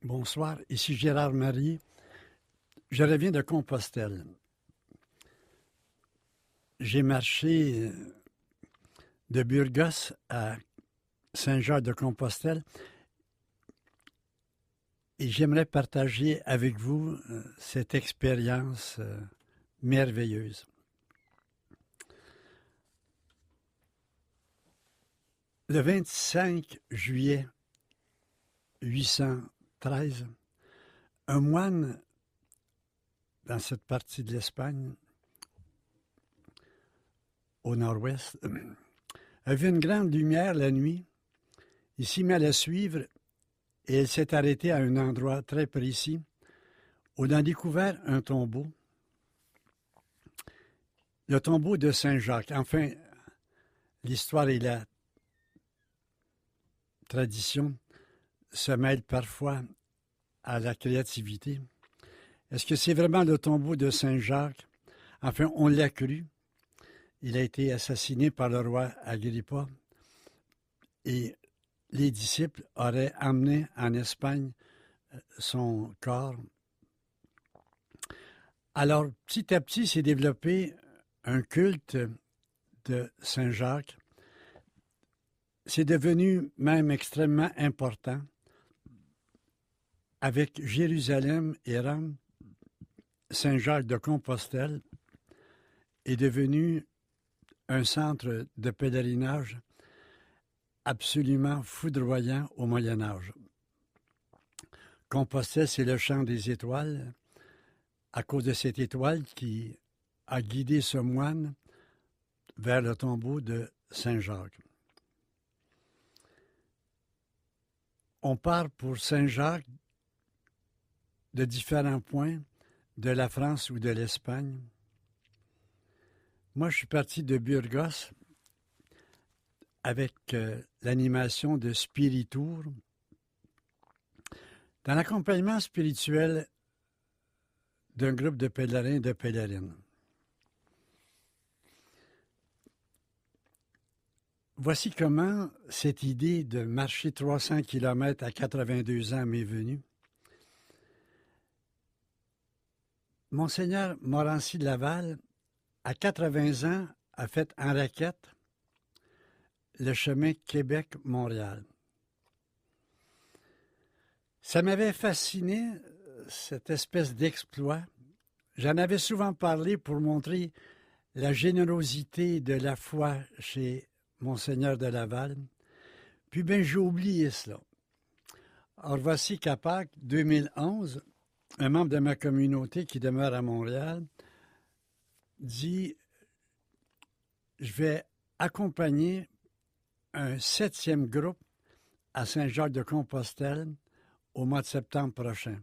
Bonsoir, ici Gérard Marie. Je reviens de Compostelle. J'ai marché de Burgos à Saint-Jacques-de-Compostelle et j'aimerais partager avec vous cette expérience merveilleuse. Le 25 juillet 813, un moine dans cette partie de l'Espagne, au nord-ouest, a vu une grande lumière la nuit. Il s'y mit à la suivre et elle s'est arrêtée à un endroit très précis où on a découvert un tombeau. Le tombeau de Saint-Jacques. Enfin, l'histoire et la tradition se mêlent parfois à la créativité. Est-ce que c'est vraiment le tombeau de Saint-Jacques? Enfin, on l'a cru. Il a été assassiné par le roi Agrippa et les disciples auraient amené en Espagne son corps. Alors, petit à petit, s'est développé un culte de Saint-Jacques. C'est devenu même extrêmement important. Avec Jérusalem et Rome, Saint-Jacques de Compostelle est devenu un centre de pèlerinage absolument foudroyant au Moyen Âge. Compostelle, c'est le chant des étoiles, à cause de cette étoile qui a guidé ce moine vers le tombeau de Saint-Jacques. On part pour Saint-Jacques de différents points de la France ou de l'Espagne. Moi, je suis parti de Burgos avec l'animation de Spiritour dans l'accompagnement spirituel d'un groupe de pèlerins et de pèlerines. Voici comment cette idée de marcher 300 km à 82 ans m'est venue. Monseigneur Morancy de Laval, à 80 ans, a fait en raquette le chemin Québec-Montréal. Ça m'avait fasciné, cette espèce d'exploit. J'en avais souvent parlé pour montrer la générosité de la foi chez Monseigneur de Laval. Puis bien, j'ai oublié cela. Alors voici qu'à Pâques 2011, un membre de ma communauté qui demeure à Montréal dit « Je vais accompagner un 7e groupe à Saint-Jacques-de-Compostelle au mois de septembre prochain. »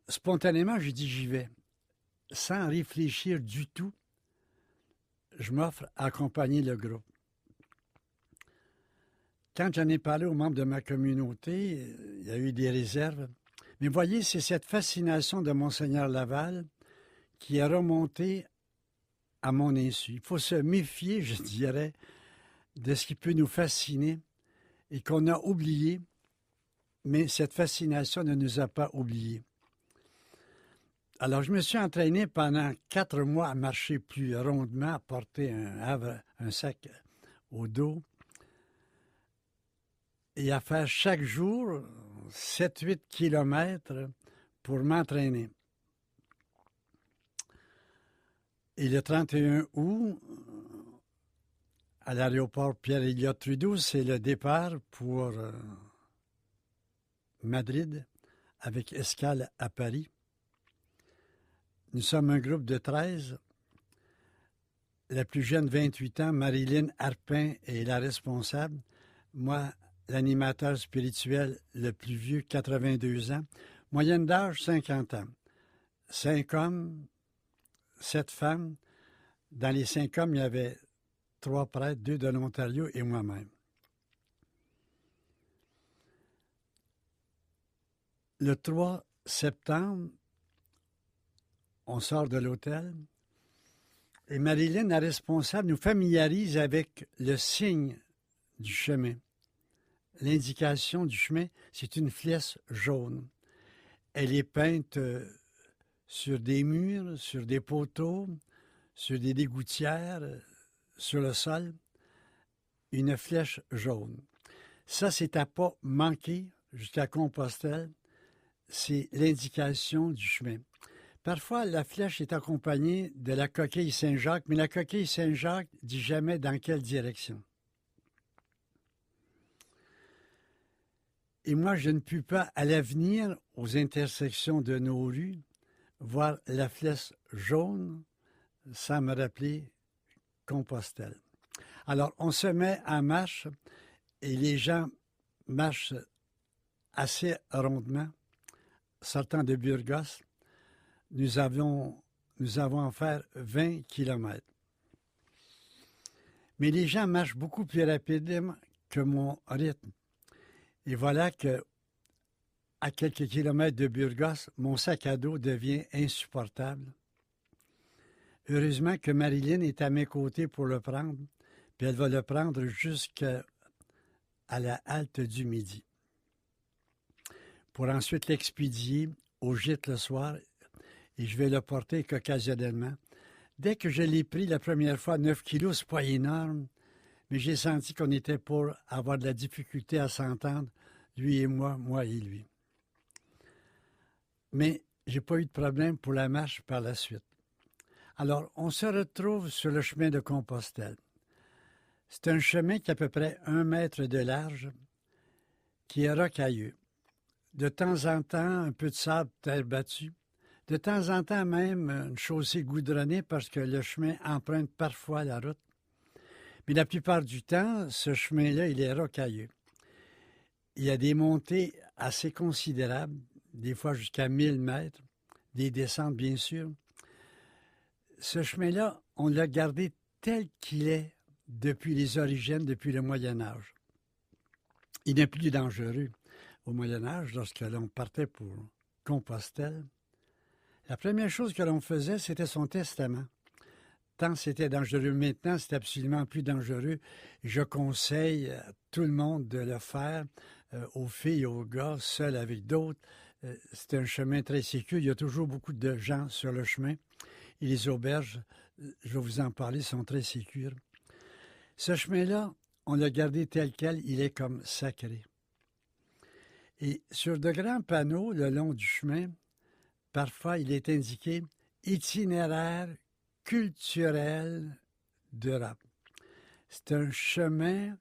Spontanément, j'ai dit « J'y vais ». Sans réfléchir du tout, je m'offre à accompagner le groupe. Quand j'en ai parlé aux membres de ma communauté, il y a eu des réserves. Mais voyez, c'est cette fascination de Monseigneur Laval qui est remontée à mon insu. Il faut se méfier, je dirais, de ce qui peut nous fasciner et qu'on a oublié, mais cette fascination ne nous a pas oubliés. Alors, je me suis entraîné pendant 4 mois à marcher plus rondement, à porter un sac au dos et à faire chaque jour 7-8 kilomètres pour m'entraîner. Et le 31 août, à l'aéroport Pierre-Elliott-Trudeau, c'est le départ pour Madrid, avec escale à Paris. Nous sommes un groupe de 13. La plus jeune, 28 ans, Marilyn Arpin, est la responsable. Moi, l'animateur spirituel le plus vieux, 82 ans. Moyenne d'âge, 50 ans. 5 hommes, 7 femmes. Dans les 5 hommes, il y avait 3 prêtres, 2 de l'Ontario et moi-même. Le 3 septembre, on sort de l'hôtel et Marilyn, la responsable, nous familiarise avec le signe du chemin. l'indication du chemin, c'est une flèche jaune. Elle est peinte sur des murs, sur des poteaux, sur des dégouttières, sur le sol. Une flèche jaune. Ça, c'est à pas manquer jusqu'à Compostelle. C'est l'indication du chemin. Parfois, la flèche est accompagnée de la coquille Saint-Jacques, mais la coquille Saint-Jacques ne dit jamais dans quelle direction. Et moi, je ne puis pas, à l'avenir, aux intersections de nos rues, voir la flèche jaune sans me rappeler Compostelle. Alors, on se met en marche et les gens marchent assez rondement, sortant de Burgos. Nous avons à faire 20 kilomètres. Mais les gens marchent beaucoup plus rapidement que mon rythme. Et voilà que, à quelques kilomètres de Burgos, mon sac à dos devient insupportable. Heureusement que Marilyn est à mes côtés pour le prendre, puis elle va le prendre jusqu'à la halte du midi, pour ensuite l'expédier au gîte le soir, et je vais le porter qu'occasionnellement. Dès que je l'ai pris la première fois, 9 kilos, c'est pas énorme, mais j'ai senti qu'on était pour avoir de la difficulté à s'entendre, lui et moi et lui. Mais j'ai pas eu de problème pour la marche par la suite. Alors, on se retrouve sur le chemin de Compostelle. C'est un chemin qui a à peu près 1 mètre de large, qui est rocailleux. De temps en temps, un peu de sable, terre battue. De temps en temps même, une chaussée goudronnée parce que le chemin emprunte parfois la route. Mais la plupart du temps, ce chemin-là, il est rocailleux. Il y a des montées assez considérables, des fois jusqu'à 1000 mètres, des descentes bien sûr. Ce chemin-là, on l'a gardé tel qu'il est depuis les origines, depuis le Moyen Âge. Il n'est plus dangereux au Moyen Âge lorsque l'on partait pour Compostelle. La première chose que l'on faisait, c'était son testament. Tant c'était dangereux. Maintenant, c'est absolument plus dangereux. Je conseille à tout le monde de le faire, aux filles, aux gars, seuls avec d'autres. C'est un chemin très sécure. Il y a toujours beaucoup de gens sur le chemin. Et les auberges, je vais vous en parler, sont très sécures. Ce chemin-là, on l'a gardé tel quel, il est comme sacré. Et sur de grands panneaux le long du chemin, parfois il est indiqué « Itinéraire culturel d'Europe ». C'est un chemin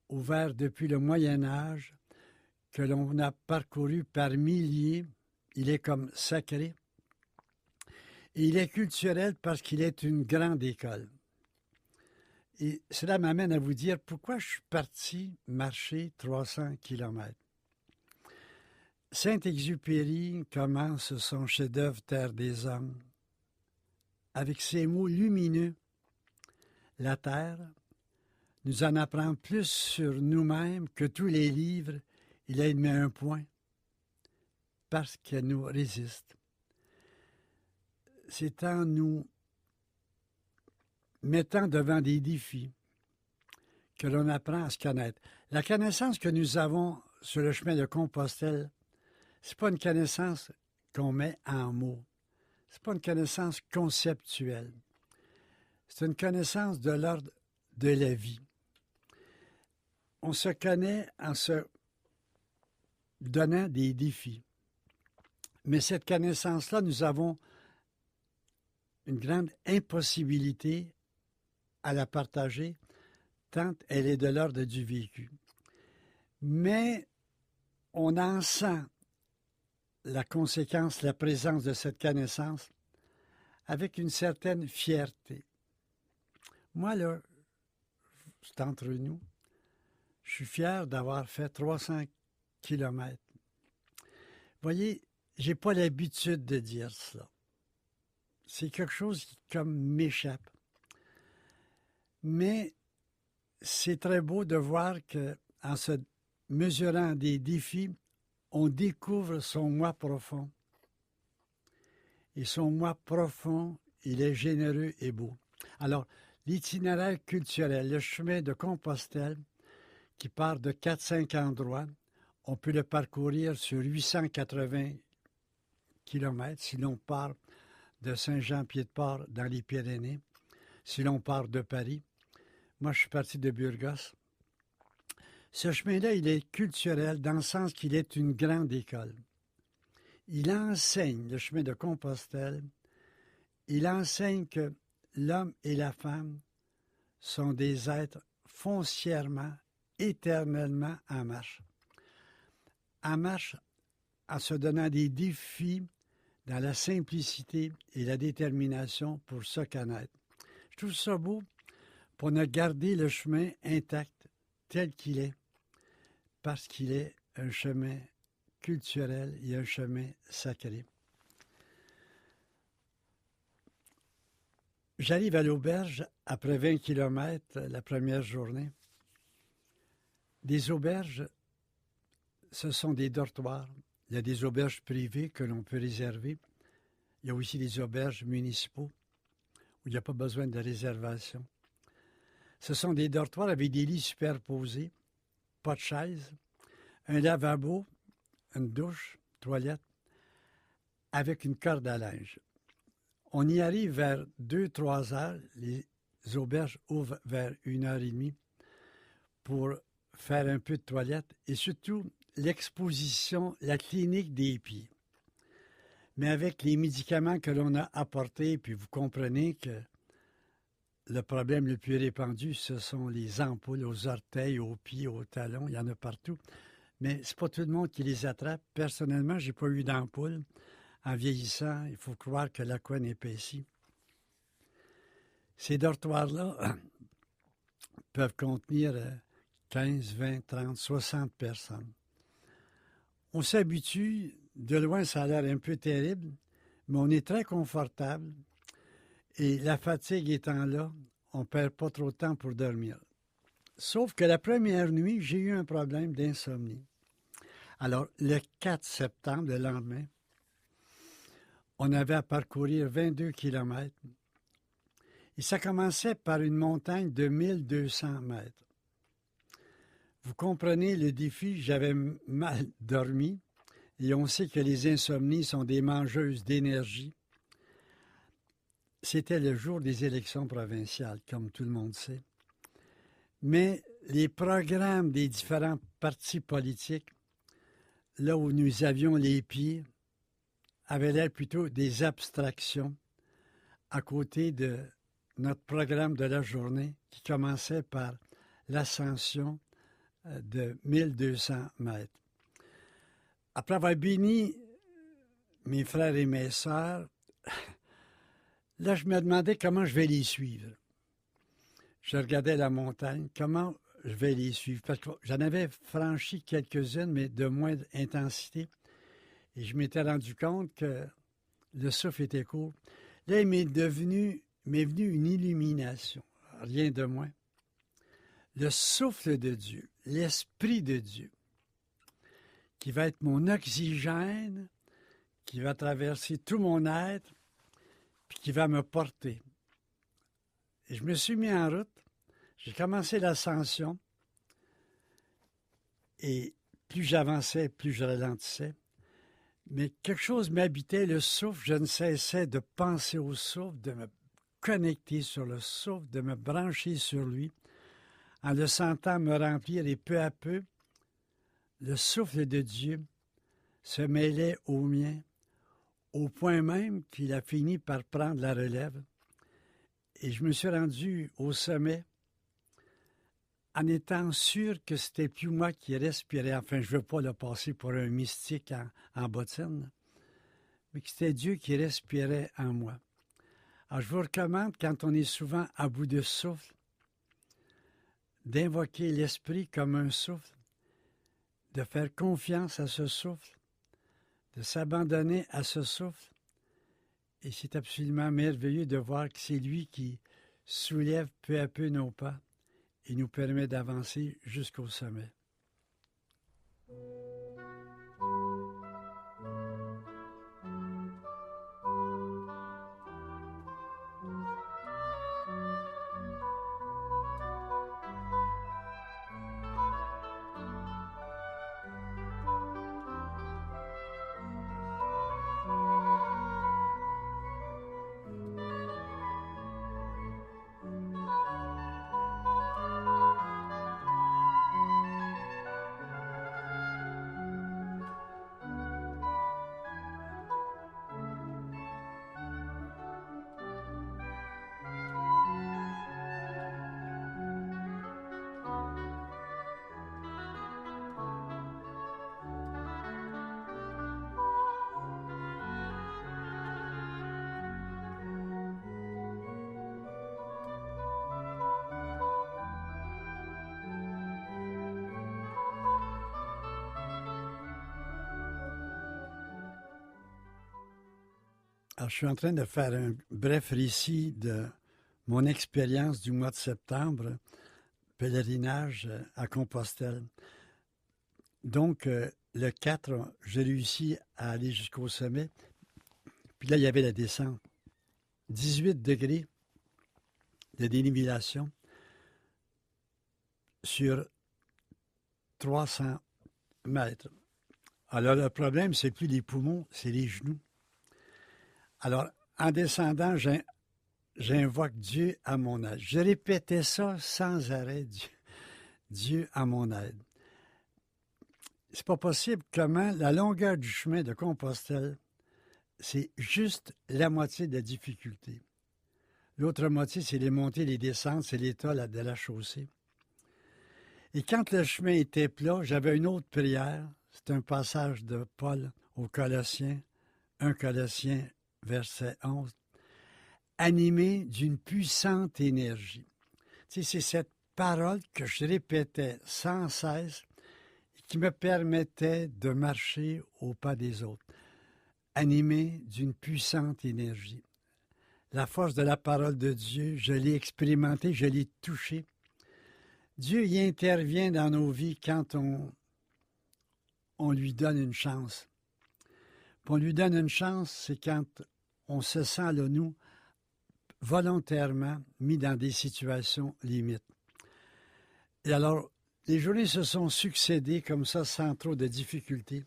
ouvert depuis le Moyen Âge que l'on a parcouru par milliers. Il est comme sacré. Et il est culturel parce qu'il est une grande école. Et cela m'amène à vous dire pourquoi je suis parti marcher 300 kilomètres. Saint-Exupéry commence son chef-d'œuvre « Terre des hommes » avec ces mots lumineux. La terre nous en apprend plus sur nous-mêmes que tous les livres. Il y met un point parce qu'elle nous résiste. C'est en nous mettant devant des défis que l'on apprend à se connaître. La connaissance que nous avons sur le chemin de Compostelle, ce n'est pas une connaissance qu'on met en mots. Ce n'est pas une connaissance conceptuelle. C'est une connaissance de l'ordre de la vie. On se connaît en se donnant des défis. Mais cette connaissance-là, nous avons une grande impossibilité à la partager, tant elle est de l'ordre du vécu. Mais on en sent la conséquence, la présence de cette connaissance avec une certaine fierté. Moi, là, c'est entre nous, je suis fier d'avoir fait 300 kilomètres. Vous voyez, je n'ai pas l'habitude de dire cela. C'est quelque chose qui, comme, m'échappe. Mais c'est très beau de voir qu'en se mesurant des défis, on découvre son moi profond. Et son moi profond, il est généreux et beau. Alors, l'itinéraire culturel, le chemin de Compostelle, qui part de 4-5 endroits. On peut le parcourir sur 880 km si l'on part de Saint-Jean-Pied-de-Port dans les Pyrénées, si l'on part de Paris. Moi, je suis parti de Burgos. Ce chemin-là, il est culturel dans le sens qu'il est une grande école. Il enseigne, le chemin de Compostelle, il enseigne que l'homme et la femme sont des êtres foncièrement, éternellement en marche. En marche en se donnant des défis dans la simplicité et la détermination pour se connaître. Je trouve ça beau pour ne garder le chemin intact tel qu'il est, parce qu'il est un chemin culturel et un chemin sacré. J'arrive à l'auberge après 20 km la première journée. Des auberges, ce sont des dortoirs. Il y a des auberges privées que l'on peut réserver. Il y a aussi des auberges municipaux où il n'y a pas besoin de réservation. Ce sont des dortoirs avec des lits superposés, pas de chaises, un lavabo, une douche, toilette, avec une corde à linge. On y arrive vers 2-3 heures. Les auberges ouvrent vers 1h30 pour faire un peu de toilette et surtout l'exposition, la clinique des pieds. Mais avec les médicaments que l'on a apportés, puis vous comprenez que le problème le plus répandu, ce sont les ampoules aux orteils, aux pieds, aux talons, il y en a partout. Mais c'est pas tout le monde qui les attrape. Personnellement, j'ai pas eu d'ampoule. En vieillissant, il faut croire que la couenne épaissit. Ces dortoirs-là peuvent contenir 15, 20, 30, 60 personnes. On s'habitue, de loin ça a l'air un peu terrible, mais on est très confortable et la fatigue étant là, on ne perd pas trop de temps pour dormir. Sauf que la première nuit, j'ai eu un problème d'insomnie. Alors, le 4 septembre, le lendemain, on avait à parcourir 22 km. Et ça commençait par une montagne de 1200 mètres. Vous comprenez le défi, j'avais mal dormi et on sait que les insomnies sont des mangeuses d'énergie. C'était le jour des élections provinciales, comme tout le monde sait. Mais les programmes des différents partis politiques, là où nous avions les pieds, avaient l'air plutôt des abstractions à côté de notre programme de la journée qui commençait par l'ascension de 1200 mètres. Après avoir béni mes frères et mes sœurs, là, je me demandais comment je vais les suivre. Je regardais la montagne, comment je vais les suivre, parce que j'en avais franchi quelques-unes, mais de moindre intensité, et je m'étais rendu compte que le souffle était court. Là, il m'est venu une illumination, rien de moins. Le souffle de Dieu, l'Esprit de Dieu, qui va être mon oxygène, qui va traverser tout mon être, puis qui va me porter. Et je me suis mis en route, j'ai commencé l'ascension, et plus j'avançais, plus je ralentissais. Mais quelque chose m'habitait, le souffle, je ne cessais de penser au souffle, de me connecter sur le souffle, de me brancher sur lui, en le sentant me remplir, et peu à peu, le souffle de Dieu se mêlait au mien, au point même qu'il a fini par prendre la relève. Et je me suis rendu au sommet en étant sûr que c'était plus moi qui respirais. Enfin, je ne veux pas le passer pour un mystique en bottine, mais que c'était Dieu qui respirait en moi. Alors, je vous recommande, quand on est souvent à bout de souffle, d'invoquer l'esprit comme un souffle, de faire confiance à ce souffle, de s'abandonner à ce souffle. Et c'est absolument merveilleux de voir que c'est lui qui soulève peu à peu nos pas et nous permet d'avancer jusqu'au sommet. Alors, je suis en train de faire un bref récit de mon expérience du mois de septembre, pèlerinage à Compostelle. Donc, le 4, j'ai réussi à aller jusqu'au sommet. Puis là, il y avait la descente. 18 degrés de dénivellation sur 300 mètres. Alors, le problème, c'est plus les poumons, c'est les genoux. Alors, en descendant, j'invoque Dieu à mon aide. Je répétais ça sans arrêt, Dieu à mon aide. C'est pas possible comment la longueur du chemin de Compostelle, c'est juste la moitié de la difficulté. L'autre moitié, c'est les montées, les descentes, c'est l'état de la chaussée. Et quand le chemin était plat, j'avais une autre prière. C'est un passage de Paul aux Colossiens, 1 Colossiens, verset 11. Animé d'une puissante énergie. Tu sais, c'est cette parole que je répétais sans cesse et qui me permettait de marcher au pas des autres. Animé d'une puissante énergie. La force de la parole de Dieu, je l'ai expérimentée, je l'ai touchée. Dieu y intervient dans nos vies quand on lui donne une chance. Puis on lui donne une chance, c'est quand on se sent, là, nous, volontairement mis dans des situations limites. Et alors, les journées se sont succédées comme ça, sans trop de difficultés.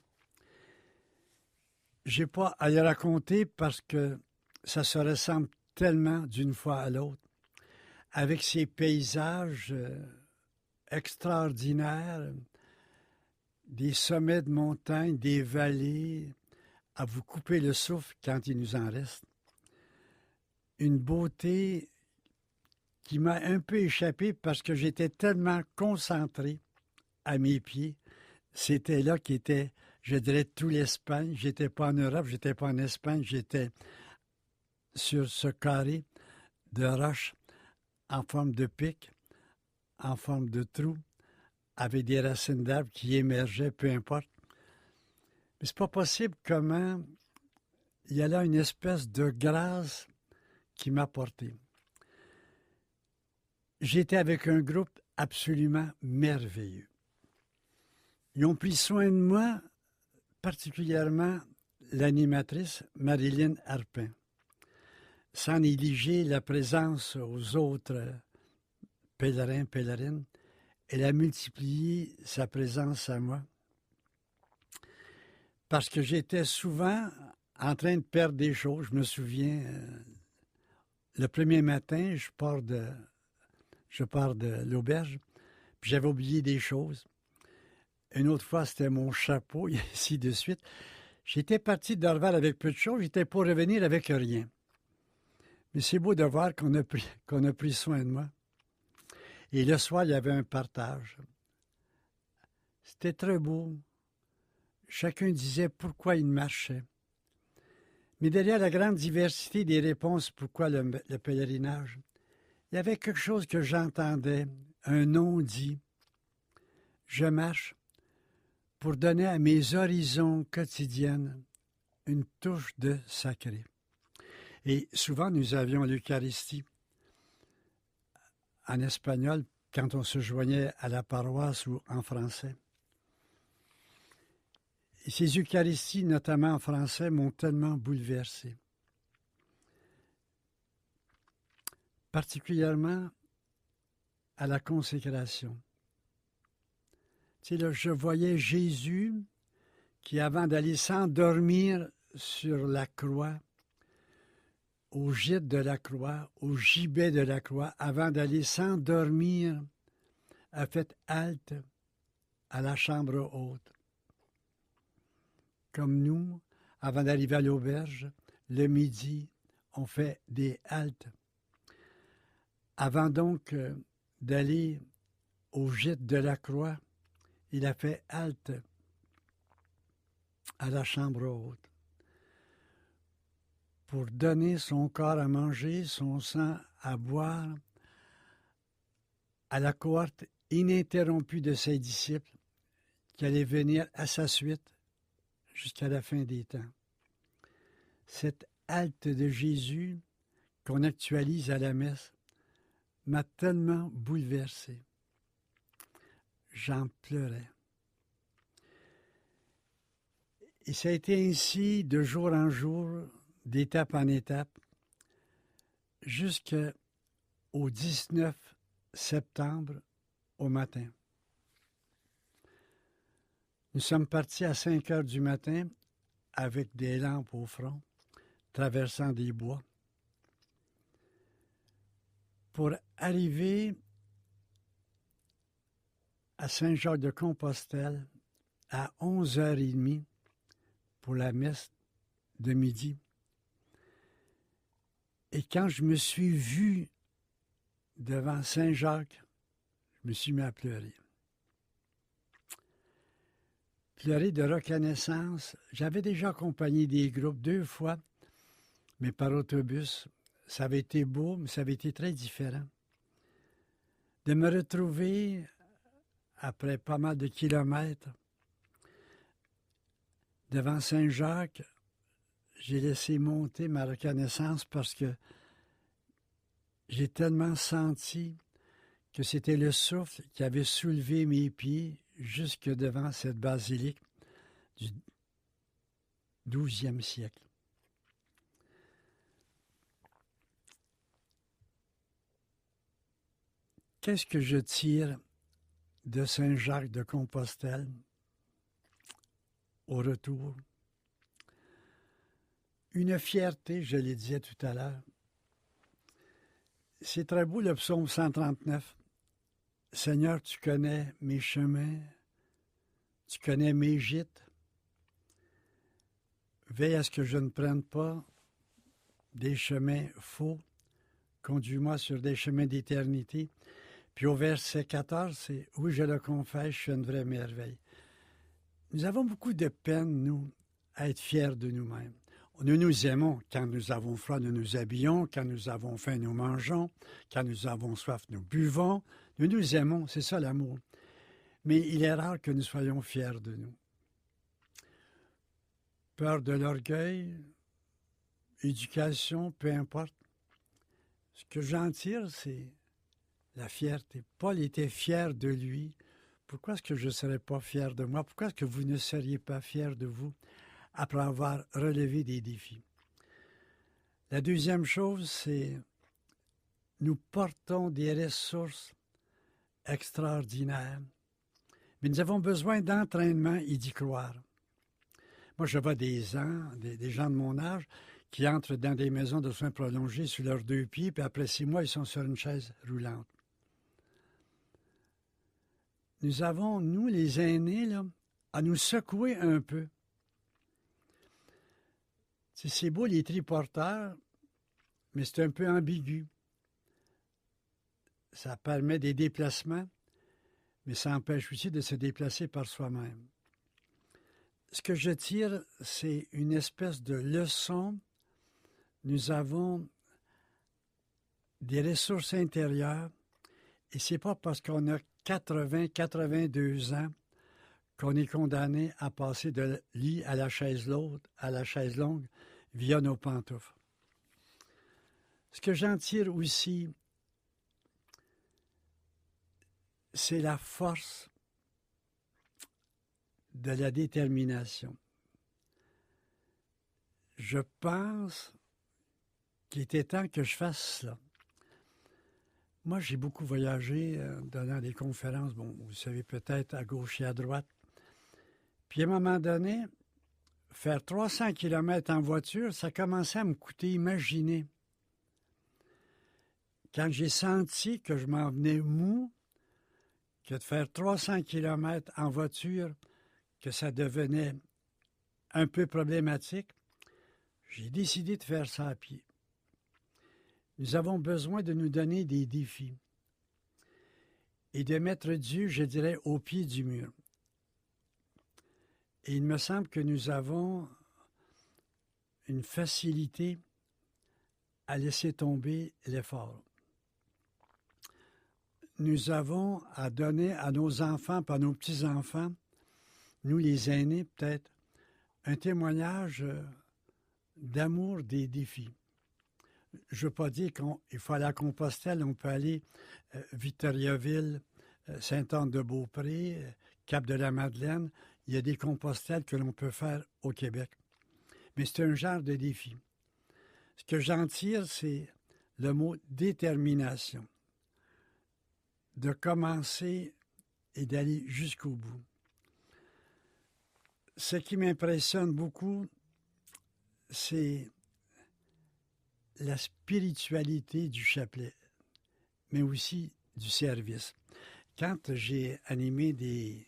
Je n'ai pas à les raconter parce que ça se ressemble tellement d'une fois à l'autre, avec ces paysages extraordinaires, des sommets de montagnes, des vallées, à vous couper le souffle quand il nous en reste. Une beauté qui m'a un peu échappé parce que j'étais tellement concentré à mes pieds. C'était là qu'était, je dirais, tout l'Espagne. J'étais pas en Europe, j'étais pas en Espagne, j'étais sur ce carré de roches en forme de pic, en forme de trou, avec des racines d'arbres qui émergeaient, peu importe. Mais c'est pas possible comment il y a là une espèce de grâce qui m'a porté. J'étais avec un groupe absolument merveilleux. Ils ont pris soin de moi, particulièrement l'animatrice Marilyn Harpin, sans négliger la présence aux autres pèlerins, pèlerines. Elle a multiplié sa présence à moi parce que j'étais souvent en train de perdre des choses. Je me souviens, le premier matin, je pars de l'auberge, puis j'avais oublié des choses. Une autre fois, c'était mon chapeau, et ainsi de suite. J'étais parti de Dorval avec peu de choses, j'étais pour revenir avec rien. Mais c'est beau de voir qu'on a pris soin de moi. Et le soir, il y avait un partage. C'était très beau. Chacun disait pourquoi il marchait. Mais derrière la grande diversité des réponses pourquoi le pèlerinage, il y avait quelque chose que j'entendais, un non-dit. Je marche pour donner à mes horizons quotidiens une touche de sacré. Et souvent, nous avions l'Eucharistie en espagnol quand on se joignait à la paroisse ou en français. Et ces Eucharisties, notamment en français, m'ont tellement bouleversé. Particulièrement à la consécration. Tu sais, là, je voyais Jésus qui, avant d'aller s'endormir sur la croix, au gîte de la croix, au gibet de la croix, avant d'aller s'endormir, a fait halte à la chambre haute. Comme nous, avant d'arriver à l'auberge, le midi, on fait des haltes. Avant donc d'aller au gîte de la croix, il a fait halte à la chambre haute pour donner son corps à manger, son sang à boire à la cohorte ininterrompue de ses disciples qui allaient venir à sa suite jusqu'à la fin des temps. Cette halte de Jésus qu'on actualise à la messe m'a tellement bouleversé. J'en pleurais. Et ça a été ainsi de jour en jour, d'étape en étape, jusqu'au 19 septembre au matin. Nous sommes partis à 5 heures du matin avec des lampes au front, traversant des bois, pour arriver à Saint-Jacques-de-Compostelle à 11h30 pour la messe de midi. Et quand je me suis vu devant Saint-Jacques, je me suis mis à pleurer. Pleurer de reconnaissance. J'avais déjà accompagné des groupes 2 fois, mais par autobus. Ça avait été beau, mais ça avait été très différent. De me retrouver, après pas mal de kilomètres, devant Saint-Jacques, j'ai laissé monter ma reconnaissance parce que j'ai tellement senti que c'était le souffle qui avait soulevé mes pieds jusque devant cette basilique du XIIe siècle. Qu'est-ce que je tire de Saint-Jacques-de-Compostelle au retour? Une fierté, je le disais tout à l'heure. C'est très beau le psaume 139. Seigneur, tu connais mes chemins, tu connais mes gîtes. Veille à ce que je ne prenne pas des chemins faux. Conduis-moi sur des chemins d'éternité. Puis au verset 14, c'est « Oui, je le confesse, je suis une vraie merveille ». Nous avons beaucoup de peine, nous, à être fiers de nous-mêmes. Nous nous aimons. Quand nous avons froid, nous nous habillons. Quand nous avons faim, nous mangeons. Quand nous avons soif, nous buvons. Nous nous aimons, c'est ça l'amour. Mais il est rare que nous soyons fiers de nous. Peur de l'orgueil, éducation, peu importe. Ce que j'en tire, c'est la fierté. Paul était fier de lui. Pourquoi est-ce que je ne serais pas fier de moi? Pourquoi est-ce que vous ne seriez pas fiers de vous après avoir relevé des défis? La deuxième chose, c'est nous portons des ressources extraordinaires, mais nous avons besoin d'entraînement et d'y croire. Moi, je vois des gens de mon âge qui entrent dans des maisons de soins prolongés sur leurs 2 pieds, puis après 6 mois, ils sont sur une chaise roulante. Nous avons, nous, les aînés, là, à nous secouer un peu. C'est beau, les triporteurs, mais c'est un peu ambigu. Ça permet des déplacements, mais ça empêche aussi de se déplacer par soi-même. Ce que je tire, c'est une espèce de leçon. Nous avons des ressources intérieures, et c'est pas parce qu'on a 82 ans qu'on est condamné à passer de lit à la chaise longue via nos pantoufles. Ce que j'en tire aussi, c'est la force de la détermination. Je pense qu'il était temps que je fasse cela. Moi, j'ai beaucoup voyagé donnant des conférences, bon, vous savez peut-être à gauche et à droite. Puis à un moment donné, faire 300 km en voiture, ça commençait à me coûter, imaginez. Quand j'ai senti que je m'en venais mou, que de faire 300 km en voiture, que ça devenait un peu problématique, j'ai décidé de faire ça à pied. Nous avons besoin de nous donner des défis et de mettre Dieu, je dirais, au pied du mur. Et il me semble que nous avons une facilité à laisser tomber l'effort. Nous avons à donner à nos enfants, à nos petits-enfants, nous les aînés peut-être, un témoignage d'amour des défis. Je ne veux pas dire qu'il faut aller à Compostelle, on peut aller Victoriaville, Sainte-Anne-de-Beaupré, Cap-de-la-Madeleine. Il y a des Compostelles que l'on peut faire au Québec. Mais c'est un genre de défi. Ce que j'en tire, c'est le mot détermination. De commencer et d'aller jusqu'au bout. Ce qui m'impressionne beaucoup, c'est la spiritualité du chapelet, mais aussi du service. Quand j'ai animé des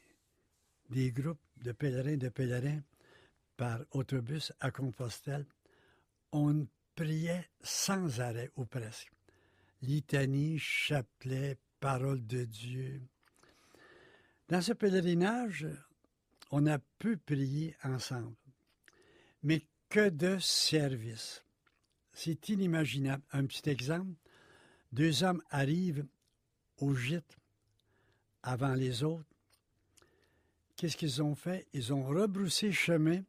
groupes de pèlerins par autobus à Compostelle, on priait sans arrêt ou presque. Litanie, chapelet, parole de Dieu. Dans ce pèlerinage, on a peu prié ensemble, mais que de service. C'est inimaginable. Un petit exemple, 2 hommes arrivent au gîte avant les autres. Qu'est-ce qu'ils ont fait? Ils ont rebroussé chemin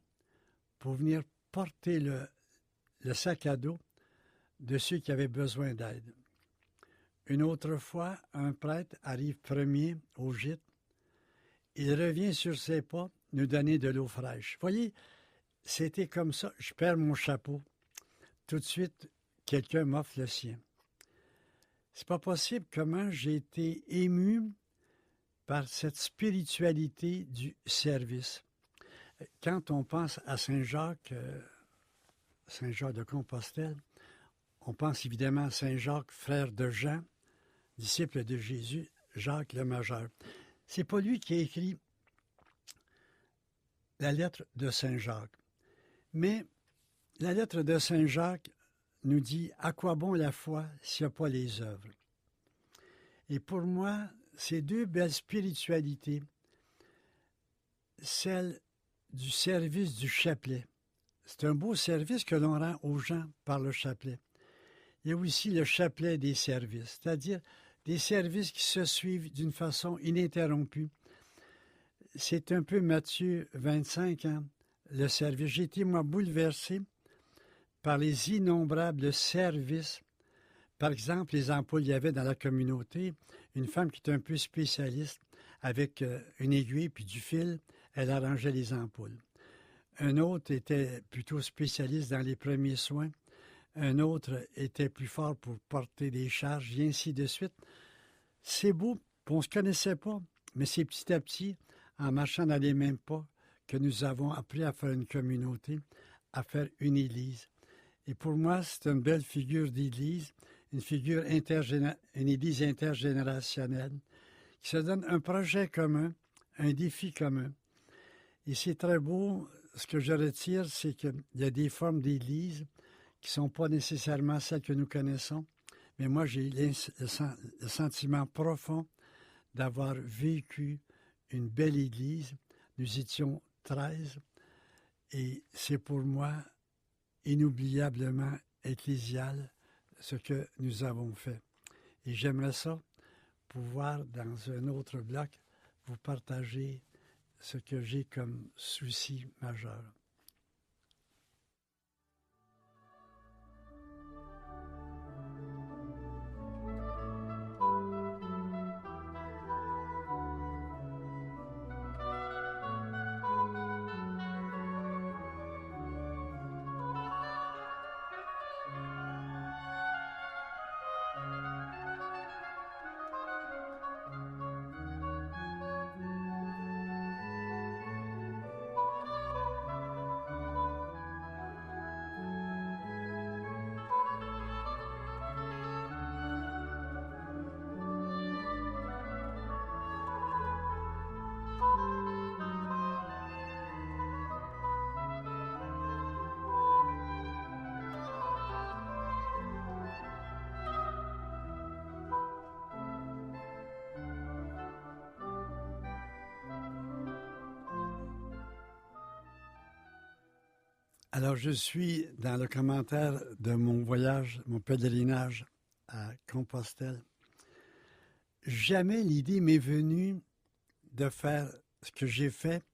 pour venir porter le sac à dos de ceux qui avaient besoin d'aide. Une autre fois, un prêtre arrive premier au gîte. Il revient sur ses pas nous donner de l'eau fraîche. Voyez, c'était comme ça. Je perds mon chapeau. Tout de suite, quelqu'un m'offre le sien. C'est pas possible comment j'ai été ému par cette spiritualité du service. Quand on pense à Saint-Jacques de Compostelle, on pense évidemment à Saint-Jacques, frère de Jean, disciple de Jésus, Jacques le Majeur. C'est pas lui qui a écrit la lettre de Saint-Jacques. Mais la lettre de Saint-Jacques nous dit « À quoi bon la foi s'il n'y a pas les œuvres ?» Et pour moi, ces 2 belles spiritualités, celle du service du chapelet. C'est un beau service que l'on rend aux gens par le chapelet. Il y a aussi le chapelet des services, c'est-à-dire des services qui se suivent d'une façon ininterrompue. C'est un peu Matthieu 25, le service. J'ai été, moi, bouleversé par les innombrables services. Par exemple, les ampoules, il y avait dans la communauté une femme qui était un peu spécialiste avec une aiguille puis du fil, elle arrangeait les ampoules. Un autre était plutôt spécialiste dans les premiers soins. Un autre était plus fort pour porter des charges, et ainsi de suite. C'est beau, on ne se connaissait pas, mais c'est petit à petit, en marchant dans les mêmes pas, que nous avons appris à faire une communauté, à faire une Église. Et pour moi, c'est une belle figure d'Église, une Église intergénérationnelle, qui se donne un projet commun, un défi commun. Et c'est très beau, ce que je retire, c'est qu'il y a des formes d'Église qui ne sont pas nécessairement celles que nous connaissons, mais moi, j'ai le sentiment profond d'avoir vécu une belle Église. Nous étions 13, et c'est pour moi inoubliablement ecclésial ce que nous avons fait. Et j'aimerais ça pouvoir, dans un autre bloc, vous partager ce que j'ai comme souci majeur. Alors, je suis dans le commentaire de mon voyage, mon pèlerinage à Compostelle. Jamais l'idée m'est venue de faire ce que j'ai fait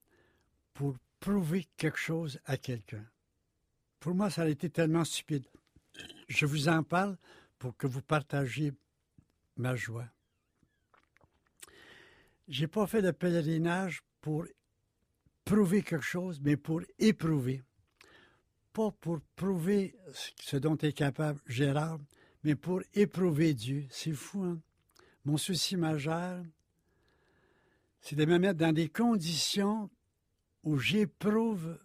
pour prouver quelque chose à quelqu'un. pour moi, ça a été tellement stupide. Je vous en parle pour que vous partagiez ma joie. Je n'ai pas fait le pèlerinage pour prouver quelque chose, mais pour éprouver. Pas pour prouver ce dont est capable Gérard, mais pour éprouver Dieu. C'est fou, hein? Mon souci majeur, c'est de me mettre dans des conditions où j'éprouve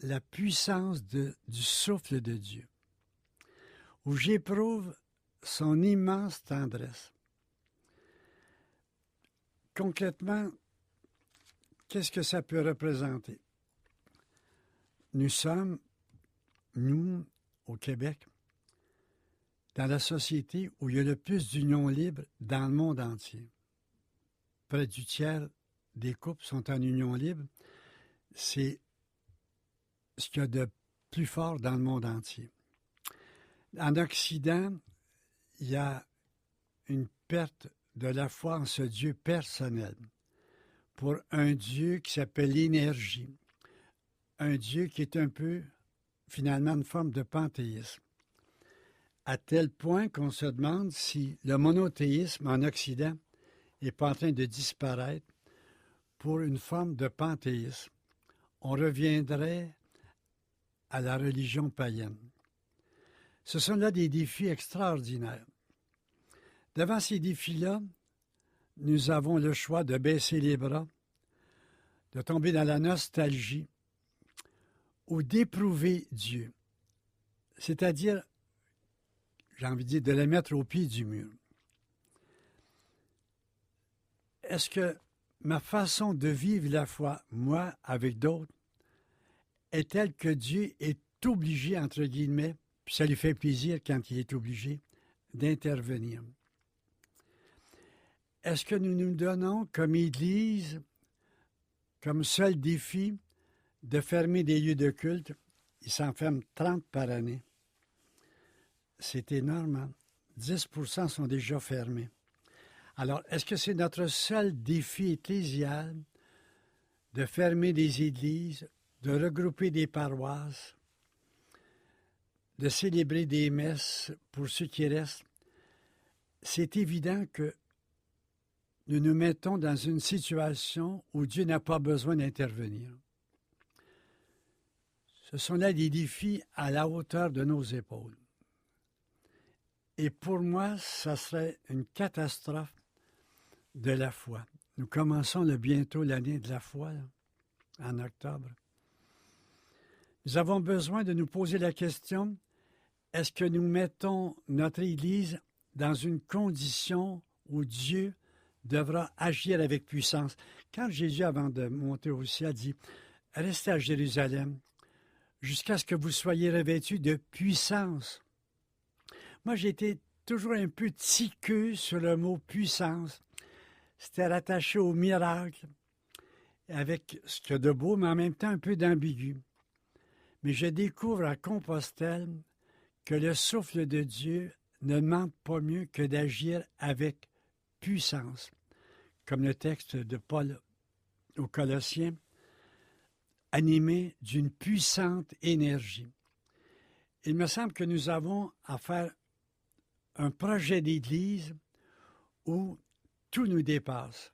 la puissance du souffle de Dieu, où j'éprouve son immense tendresse. Concrètement, qu'est-ce que ça peut représenter? Nous sommes, nous, au Québec, dans la société où il y a le plus d'unions libres dans le monde entier. Près du tiers des couples sont en union libre. C'est ce qu'il y a de plus fort dans le monde entier. En Occident, il y a une perte de la foi en ce Dieu personnel pour un Dieu qui s'appelle l'énergie, un Dieu qui est un peu, finalement, une forme de panthéisme, à tel point qu'on se demande si le monothéisme en Occident n'est pas en train de disparaître pour une forme de panthéisme. On reviendrait à la religion païenne. Ce sont là des défis extraordinaires. Devant ces défis-là, nous avons le choix de baisser les bras, de tomber dans la nostalgie ou d'éprouver Dieu. C'est-à-dire, j'ai envie de dire, de le mettre au pied du mur. Est-ce que ma façon de vivre la foi, moi, avec d'autres, est telle que Dieu est obligé, entre guillemets, puis ça lui fait plaisir quand il est obligé, d'intervenir? Est-ce que nous nous donnons comme Église, comme seul défi, de fermer des lieux de culte? Ils s'en ferment 30 par année. C'est énorme, hein? 10% sont déjà fermés. Alors, est-ce que c'est notre seul défi ecclésial de fermer des églises, de regrouper des paroisses, de célébrer des messes pour ceux qui restent? C'est évident que nous nous mettons dans une situation où Dieu n'a pas besoin d'intervenir. Ce sont là des défis à la hauteur de nos épaules. Et pour moi, ça serait une catastrophe de la foi. Nous commençons bientôt l'année de la foi, là, en octobre. Nous avons besoin de nous poser la question, est-ce que nous mettons notre Église dans une condition où Dieu devra agir avec puissance? Quand Jésus, avant de monter au ciel, dit « Restez à Jérusalem jusqu'à ce que vous soyez revêtus de puissance ». Moi, j'étais toujours un peu tiqueux sur le mot « puissance ». C'était rattaché au miracle, avec ce qu'il y a de beau, mais en même temps un peu d'ambigu. Mais je découvre à Compostelle que le souffle de Dieu ne demande pas mieux que d'agir avec puissance. Comme le texte de Paul aux Colossiens, animé d'une puissante énergie. Il me semble que nous avons à faire un projet d'Église où tout nous dépasse,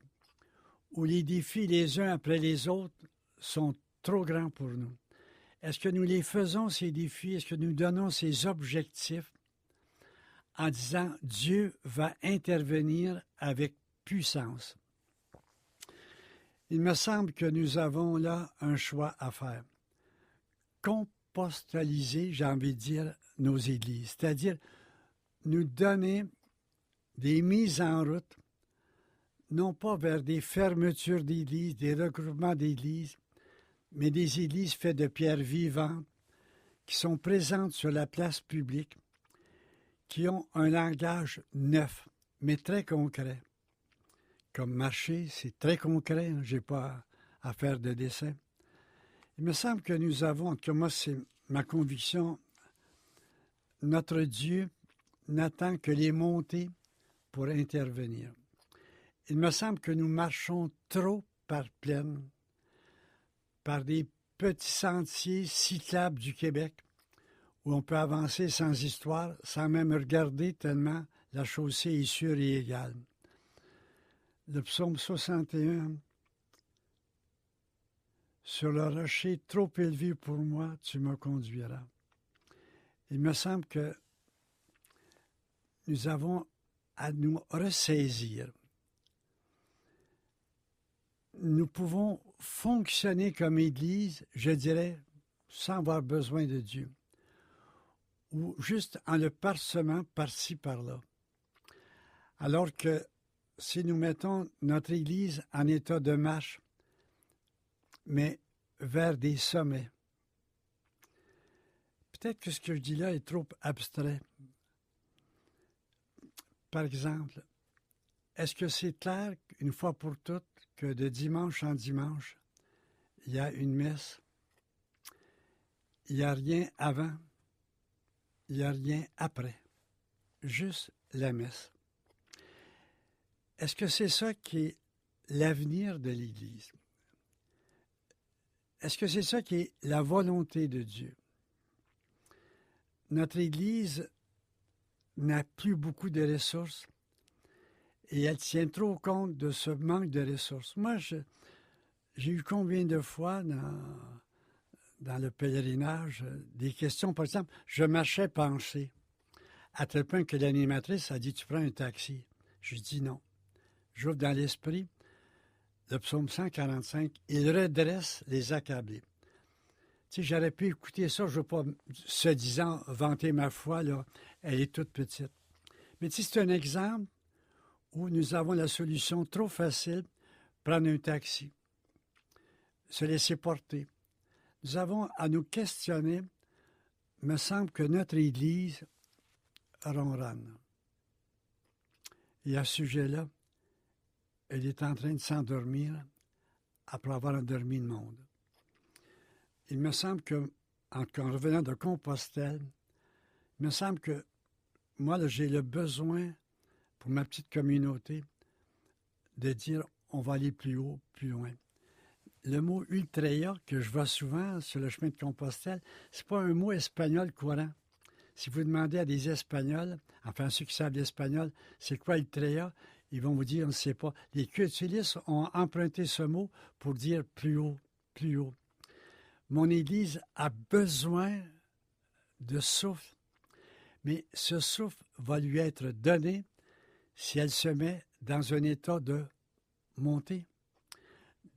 où les défis les uns après les autres sont trop grands pour nous. Est-ce que nous les faisons, ces défis? Est-ce que nous donnons ces objectifs en disant « Dieu va intervenir avec puissance ». Il me semble que nous avons là un choix à faire. Compostaliser, j'ai envie de dire, nos églises, c'est-à-dire nous donner des mises en route, non pas vers des fermetures d'églises, des regroupements d'églises, mais des églises faites de pierres vivantes qui sont présentes sur la place publique, qui ont un langage neuf, mais très concret. Comme marcher, c'est très concret, hein, je n'ai pas à faire de dessin. Il me semble que nous avons, en tout cas moi c'est ma conviction, notre Dieu n'attend que les montées pour intervenir. Il me semble que nous marchons trop par plaine, par des petits sentiers cyclables du Québec où on peut avancer sans histoire, sans même regarder tellement la chaussée est sûre et égale. Le psaume 61. Sur le rocher trop élevé pour moi, tu me conduiras. Il me semble que nous avons à nous ressaisir. Nous pouvons fonctionner comme Église, je dirais, sans avoir besoin de Dieu, ou juste en le parsemant par-ci, par-là. Alors que si nous mettons notre Église en état de marche, mais vers des sommets, peut-être que ce que je dis là est trop abstrait. Par exemple, est-ce que c'est clair, une fois pour toutes, que de dimanche en dimanche, il y a une messe? Il n'y a rien avant, il n'y a rien après, juste la messe. Est-ce que c'est ça qui est l'avenir de l'Église? Est-ce que c'est ça qui est la volonté de Dieu? Notre Église n'a plus beaucoup de ressources et elle tient trop compte de ce manque de ressources. Moi, j'ai eu combien de fois dans le pèlerinage des questions, par exemple, je marchais penché, à tel point que l'animatrice a dit « Tu prends un taxi ». Je dis non. J'ouvre dans l'esprit le psaume 145, « Il redresse les accablés ». Tu sais, j'aurais pu écouter ça, je ne veux pas, se disant, vanter ma foi, là, elle est toute petite. Mais tu sais, c'est un exemple où nous avons la solution trop facile, prendre un taxi, se laisser porter. Nous avons à nous questionner, il me semble que notre Église ronronne. Et à ce sujet-là, elle est en train de s'endormir après avoir endormi le monde. Il me semble que, en revenant de Compostelle, il me semble que moi, là, j'ai le besoin, pour ma petite communauté, de dire on va aller plus haut, plus loin. Le mot ultreia, que je vois souvent sur le chemin de Compostelle, c'est pas un mot espagnol courant. Si vous demandez à des Espagnols, enfin ceux qui savent l'espagnol, c'est quoi ultreia, ils vont vous dire on ne sait pas. Les culturistes ont emprunté ce mot pour dire plus haut, plus haut. Mon Église a besoin de souffle, mais ce souffle va lui être donné si elle se met dans un état de montée,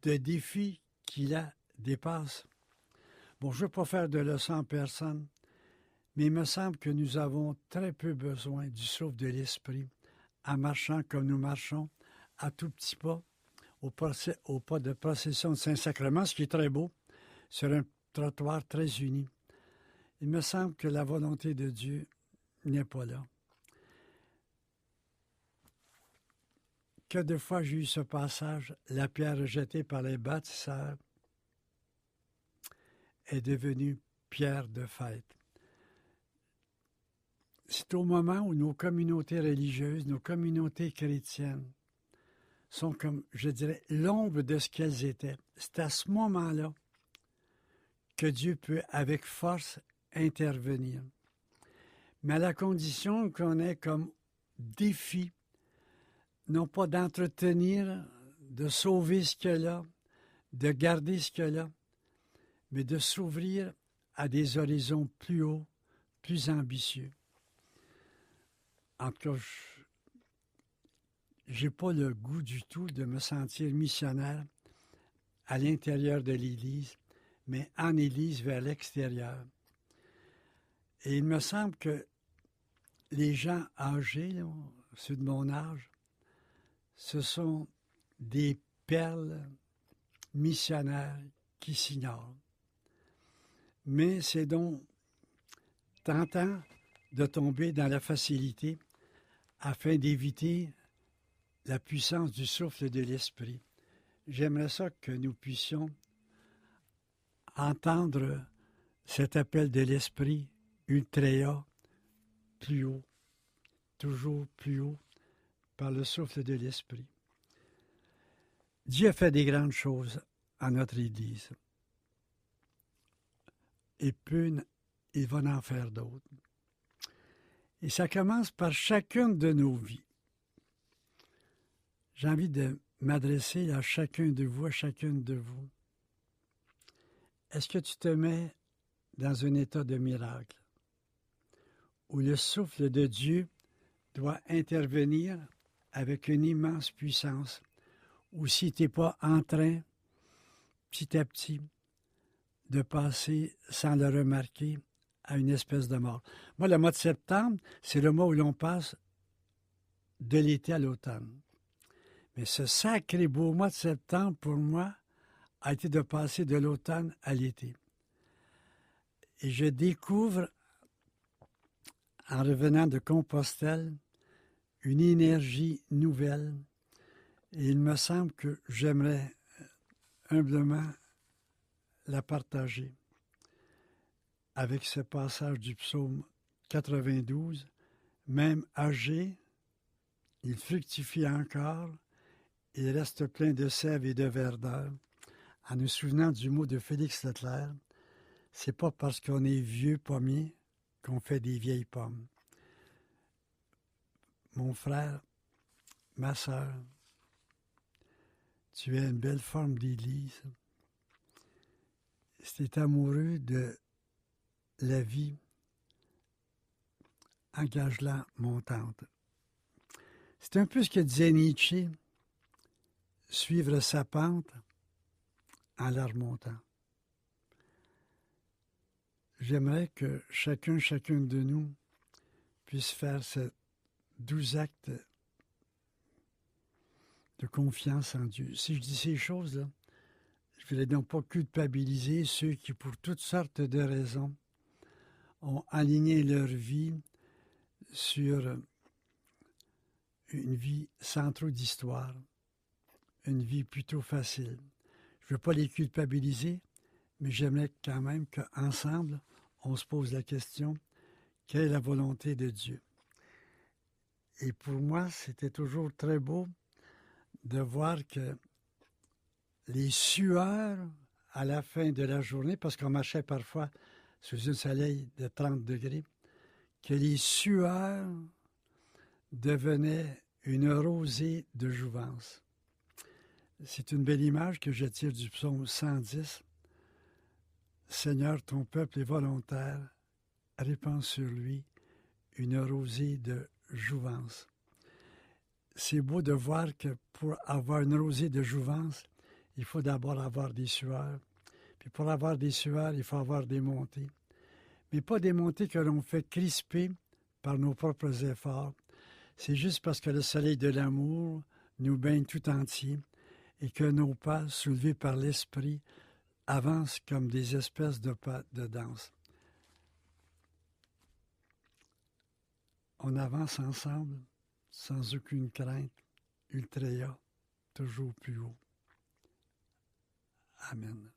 de défi qui la dépasse. Bon, je ne veux pas faire de leçon à personne, mais il me semble que nous avons très peu besoin du souffle de l'Esprit en marchant comme nous marchons, à tout petit pas, au pas de procession de Saint-Sacrement, ce qui est très beau, sur un trottoir très uni. Il me semble que la volonté de Dieu n'est pas là. Que de fois j'ai eu ce passage, la pierre rejetée par les bâtisseurs est devenue pierre de fête. C'est au moment où nos communautés religieuses, nos communautés chrétiennes sont comme, je dirais, l'ombre de ce qu'elles étaient. C'est à ce moment-là que Dieu peut avec force intervenir. Mais à la condition qu'on ait comme défi, non pas d'entretenir, de sauver ce qu'il y a là, de garder ce qu'il y a là, mais de s'ouvrir à des horizons plus hauts, plus ambitieux. En tout cas, je n'ai pas le goût du tout de me sentir missionnaire à l'intérieur de l'Église, mais en Église vers l'extérieur. Et il me semble que les gens âgés, là, ceux de mon âge, ce sont des perles missionnaires qui s'ignorent. Mais c'est donc tentant de tomber dans la facilité afin d'éviter la puissance du souffle de l'Esprit. J'aimerais ça que nous puissions entendre cet appel de l'Esprit, ultreia, plus haut, toujours plus haut, par le souffle de l'Esprit. Dieu a fait des grandes choses à notre Église. et il va en faire d'autres. Et ça commence par chacune de nos vies. J'ai envie de m'adresser à chacun de vous, à chacune de vous. Est-ce que tu te mets dans un état de miracle où le souffle de Dieu doit intervenir avec une immense puissance, ou si tu n'es pas en train, petit à petit, de passer sans le remarquer à une espèce de mort. Moi, le mois de septembre, c'est le mois où l'on passe de l'été à l'automne. Mais ce sacré beau mois de septembre, pour moi, a été de passer de l'automne à l'été. Et je découvre, en revenant de Compostelle, une énergie nouvelle. Et il me semble que j'aimerais humblement la partager avec ce passage du psaume 92. Même âgé, il fructifie encore, il reste plein de sève et de verdeur. En nous souvenant du mot de Félix Leclerc, c'est pas parce qu'on est vieux pommier qu'on fait des vieilles pommes. Mon frère, ma sœur, tu as une belle forme d'église. Si tu es amoureux de la vie, engage-la montante. C'est un peu ce que disait Nietzsche, suivre sa pente en la remontant. J'aimerais que chacune de nous puisse faire ce doux acte de confiance en Dieu. Si je dis ces choses-là, je ne voudrais donc pas culpabiliser ceux qui, pour toutes sortes de raisons, ont aligné leur vie sur une vie sans trop d'histoire, une vie plutôt facile. Je ne veux pas les culpabiliser, mais j'aimerais quand même qu'ensemble, on se pose la question, quelle est la volonté de Dieu? Et pour moi, c'était toujours très beau de voir que les sueurs à la fin de la journée, parce qu'on marchait parfois sous un soleil de 30 degrés, que les sueurs devenaient une rosée de jouvence. C'est une belle image que je tire du psaume 110. Seigneur, ton peuple est volontaire, répands sur lui une rosée de jouvence. C'est beau de voir que pour avoir une rosée de jouvence, il faut d'abord avoir des sueurs. Puis pour avoir des sueurs, il faut avoir des montées. Mais pas des montées que l'on fait crisper par nos propres efforts. C'est juste parce que le soleil de l'amour nous baigne tout entier et que nos pas, soulevés par l'esprit, avancent comme des espèces de pas de danse. On avance ensemble, sans aucune crainte, ultréa, toujours plus haut. Amen.